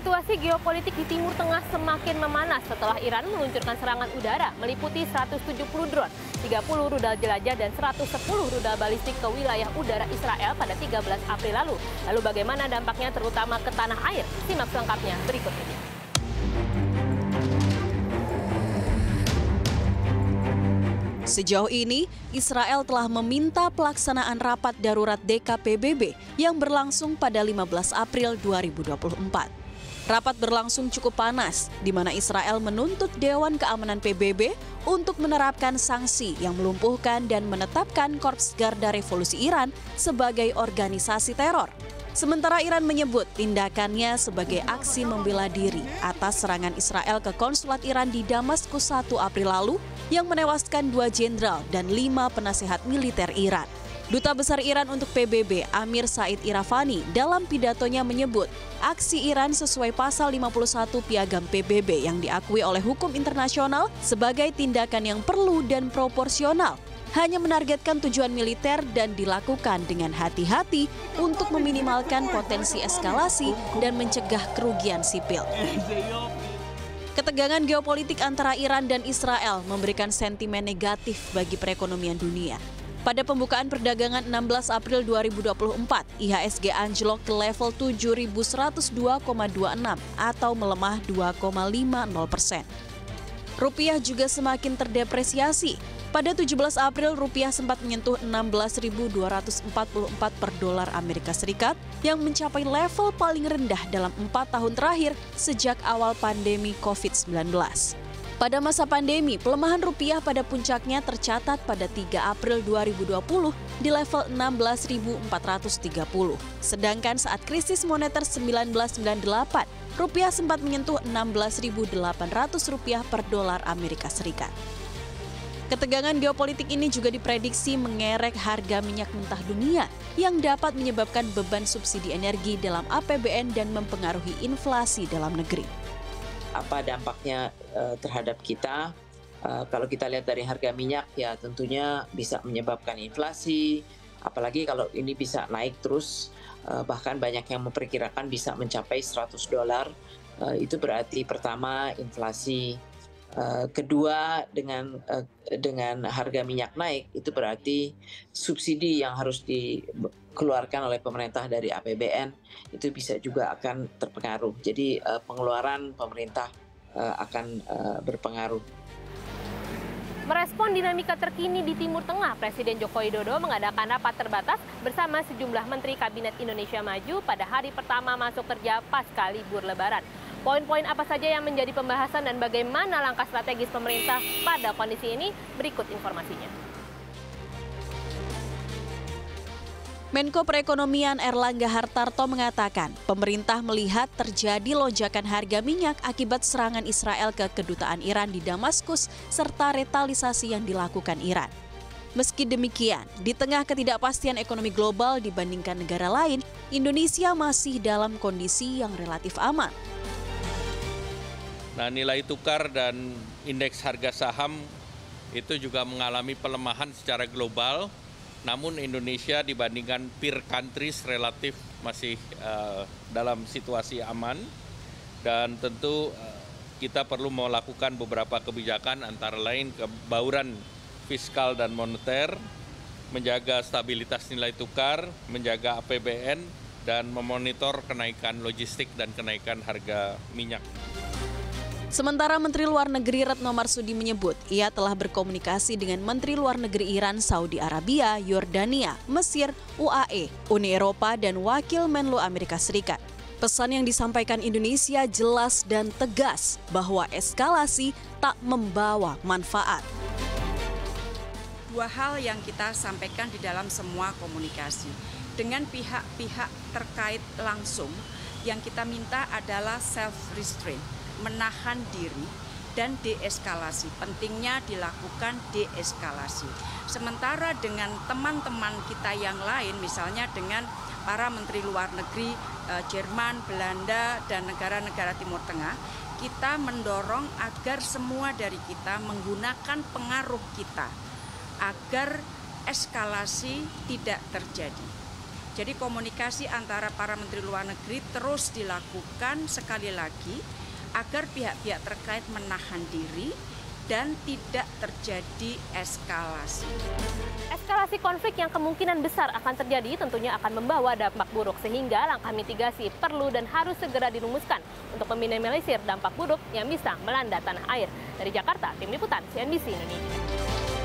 Situasi geopolitik di Timur Tengah semakin memanas setelah Iran meluncurkan serangan udara meliputi 170 drone, 30 rudal jelajah dan 110 rudal balistik ke wilayah udara Israel pada 13 April lalu. Lalu bagaimana dampaknya terutama ke tanah air? Simak selengkapnya berikut ini. Sejauh ini, Israel telah meminta pelaksanaan rapat darurat DKPBB yang berlangsung pada 15 April 2024. Rapat berlangsung cukup panas, di mana Israel menuntut Dewan Keamanan PBB untuk menerapkan sanksi yang melumpuhkan dan menetapkan Korps Garda Revolusi Iran sebagai organisasi teror. Sementara Iran menyebut tindakannya sebagai aksi membela diri atas serangan Israel ke konsulat Iran di Damaskus 1 April lalu yang menewaskan 2 jenderal dan 5 penasihat militer Iran. Duta Besar Iran untuk PBB, Amir Said Irafani, dalam pidatonya menyebut aksi Iran sesuai pasal 51 Piagam PBB yang diakui oleh hukum internasional sebagai tindakan yang perlu dan proporsional, hanya menargetkan tujuan militer dan dilakukan dengan hati-hati untuk meminimalkan potensi eskalasi dan mencegah kerugian sipil. Ketegangan geopolitik antara Iran dan Israel memberikan sentimen negatif bagi perekonomian dunia. Pada pembukaan perdagangan 16 April 2024, IHSG anjlok ke level 7.102,26 atau melemah 2,50%. Rupiah juga semakin terdepresiasi. Pada 17 April, rupiah sempat menyentuh 16.244 per dolar Amerika Serikat yang mencapai level paling rendah dalam 4 tahun terakhir sejak awal pandemi COVID-19. Pada masa pandemi, pelemahan rupiah pada puncaknya tercatat pada 3 April 2020 di level 16.430. Sedangkan saat krisis moneter 1998, rupiah sempat menyentuh 16.800 rupiah per dolar Amerika Serikat. Ketegangan geopolitik ini juga diprediksi mengerek harga minyak mentah dunia yang dapat menyebabkan beban subsidi energi dalam APBN dan mempengaruhi inflasi dalam negeri. Apa dampaknya terhadap kita? Kalau kita lihat dari harga minyak, ya tentunya bisa menyebabkan inflasi, apalagi kalau ini bisa naik terus, bahkan banyak yang memperkirakan bisa mencapai $100. Itu berarti pertama inflasi, kedua dengan harga minyak naik, itu berarti subsidi yang harus dikeluarkan oleh pemerintah dari APBN itu bisa juga akan terpengaruh. Jadi pengeluaran pemerintah akan berpengaruh. Merespon dinamika terkini di Timur Tengah, Presiden Joko Widodo mengadakan rapat terbatas bersama sejumlah Menteri Kabinet Indonesia Maju pada hari pertama masuk kerja pasca libur Lebaran. Poin-poin apa saja yang menjadi pembahasan dan bagaimana langkah strategis pemerintah pada kondisi ini? Berikut informasinya. Menko Perekonomian Erlangga Hartarto mengatakan, pemerintah melihat terjadi lonjakan harga minyak akibat serangan Israel ke kedutaan Iran di Damaskus serta retalisasi yang dilakukan Iran. Meski demikian, di tengah ketidakpastian ekonomi global dibandingkan negara lain, Indonesia masih dalam kondisi yang relatif aman. Nah, nilai tukar dan indeks harga saham itu juga mengalami pelemahan secara global. Namun Indonesia dibandingkan peer countries relatif masih dalam situasi aman. Dan tentu kita perlu melakukan beberapa kebijakan antara lain kebauran fiskal dan moneter, menjaga stabilitas nilai tukar, menjaga APBN, dan memonitor kenaikan logistik dan kenaikan harga minyak. Sementara Menteri Luar Negeri Retno Marsudi menyebut ia telah berkomunikasi dengan Menteri Luar Negeri Iran, Saudi Arabia, Yordania, Mesir, UAE, Uni Eropa, dan Wakil Menlu Amerika Serikat. Pesan yang disampaikan Indonesia jelas dan tegas bahwa eskalasi tak membawa manfaat. Dua hal yang kita sampaikan di dalam semua komunikasi. Dengan pihak-pihak terkait langsung, yang kita minta adalah self-restraint. Menahan diri dan deeskalasi. Pentingnya dilakukan deeskalasi. Sementara dengan teman-teman kita yang lain, misalnya dengan para menteri luar negeri Jerman, Belanda, dan negara-negara Timur Tengah, kita mendorong agar semua dari kita menggunakan pengaruh kita agar eskalasi tidak terjadi. Jadi komunikasi antara para Menteri Luar Negeri terus dilakukan sekali lagi agar pihak-pihak terkait menahan diri dan tidak terjadi eskalasi. Eskalasi konflik yang kemungkinan besar akan terjadi tentunya akan membawa dampak buruk sehingga langkah mitigasi perlu dan harus segera dirumuskan untuk meminimalisir dampak buruk yang bisa melanda tanah air. Dari Jakarta, Tim Liputan CNBC Indonesia.